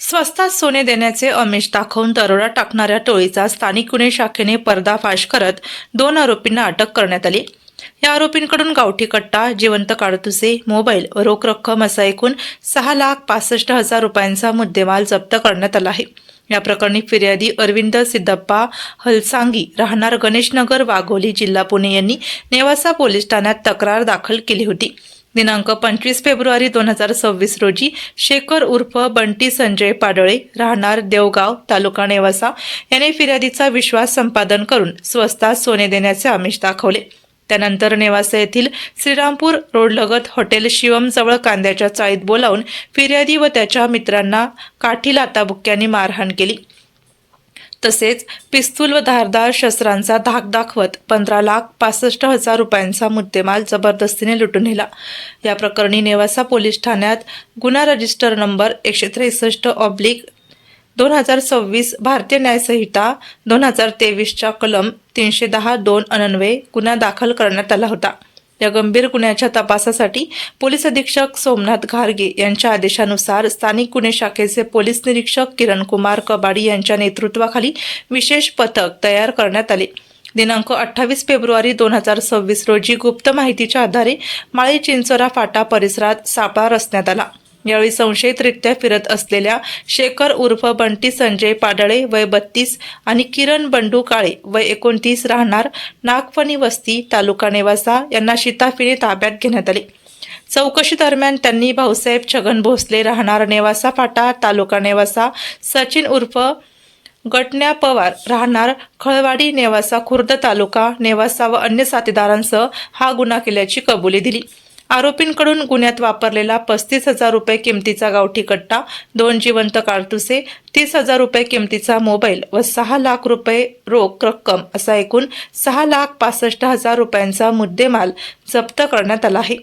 स्वस्तात सोने देण्याचे आमिष दाखवून दरोडा टाकणाऱ्या टोळीचा स्थानिक गुन्हे शाखेने पर्दाफाश करत 2 आरोपींना अटक करण्यात आली। या आरोपींकडून गावठी कट्टा, जिवंत काडतुसे, मोबाईल व रोख रक्कम असा एकूण 6,65,000 रुपयांचा मुद्देमाल जप्त करण्यात आला आहे। या प्रकरणी फिर्यादी अरविंद सिद्धप्पा हलसांगी राहणार गणेशनगर, वाघोली, जिल्हा पुणे यांनी नेवासा पोलीस ठाण्यात तक्रार दाखल केली होती। दिनांक 25 फेब्रुवारी 2026 रोजी शेखर उर्फ बंटी संजय पाडळे राहणार देवगाव, तालुका नेवासा याने फिर्यादीचा विश्वास संपादन करून स्वस्तात सोने देण्याचे आमिष दाखवले। त्यानंतर नेवासा येथील श्रीरामपूर रोडलगत हॉटेल शिवम जवळ कांद्याच्या चाळीत बोलावून फिर्यादी व त्याच्या मित्रांना काठी लाथाबुक्क्यांनी मारहाण केली। तसेच पिस्तूल व धारदार शस्त्रांचा धाक दाखवत 15,65,000 रुपयांचा मुद्देमाल जबरदस्तीने लुटून नेला। या प्रकरणी नेवासा पोलीस ठाण्यात गुन्हा रजिस्टर नंबर 163/2026 भारतीय न्याय संहिता 2023च्या कलम 310(2) अन्वये गुन्हा दाखल करण्यात आला होता। या गंभीर गुन्ह्याच्या तपासासाठी पोलीस अधीक्षक सोमनाथ घारगे यांच्या आदेशानुसार स्थानिक गुन्हे शाखेचे पोलीस निरीक्षक किरण कुमार कबाडी यांच्या नेतृत्वाखाली विशेष पथक तयार करण्यात आले। दिनांक 28 फेब्रुवारी 2026 रोजी गुप्त माहितीच्या आधारे माळी चिंचोरा फाटा परिसरात सापळा रचण्यात आला। यावेळी संशयितरित्या फिरत असलेल्या शेखर उर्फ बंटी संजय पाडळे वय 32 आणि किरण बंडू काळे वय 29 राहणार नागफणी वस्ती, तालुका नेवासा यांना शिताफीने ताब्यात घेण्यात आले। चौकशी दरम्यान त्यांनी भाऊसाहेब छगन भोसले राहणार नेवासा फाटा, तालुका नेवासा, सचिन उर्फ गटण्या पवार राहणार खळवाडी, नेवासा खुर्द, तालुका नेवासा व अन्य साथीदारांसह हा गुन्हा केल्याची कबुली दिली। आरोपींकडून गुन्ह्यात वापरलेला 35,000 रुपये किमतीचा गावठी कट्टा, 2 जिवंत काडतुसे, 30,000 रुपये किमतीचा मोबाईल व 6 लाख रुपये रोख रक्कम असा एकूण 6,65,000 रुपयांचा मुद्देमाल जप्त करण्यात आला आहे।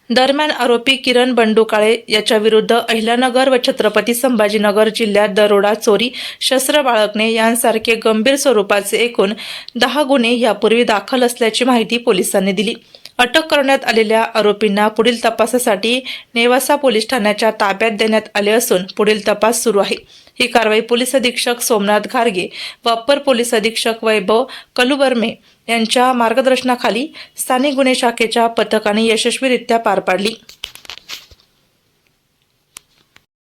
दरम्यान आरोपी किरण बंडू काळे याच्या विरुद्ध अहिल्यानगर व छत्रपती संभाजीनगर जिल्ह्यात दरोडा, चोरी, शस्त्र बाळगणे यांसारखे गंभीर स्वरूपाचे एकूण 10 गुन्हे यापूर्वी दाखल असल्याची माहिती पोलिसांनी दिली। अटक करण्यात आलेल्या आरोपींना पुढील तपासासाठी नेवासा पोलीस ठाण्याच्या ताब्यात देण्यात आले असून पुढील तपास सुरू आहे। ही कारवाई पोलीस अधीक्षक सोमनाथ घारगे व अप्पर पोलीस अधीक्षक वैभव कलुवर्मे यांच्या मार्गदर्शनाखाली स्थानिक गुन्हे शाखेच्या पथकाने यशस्वीरित्या पार पाडली।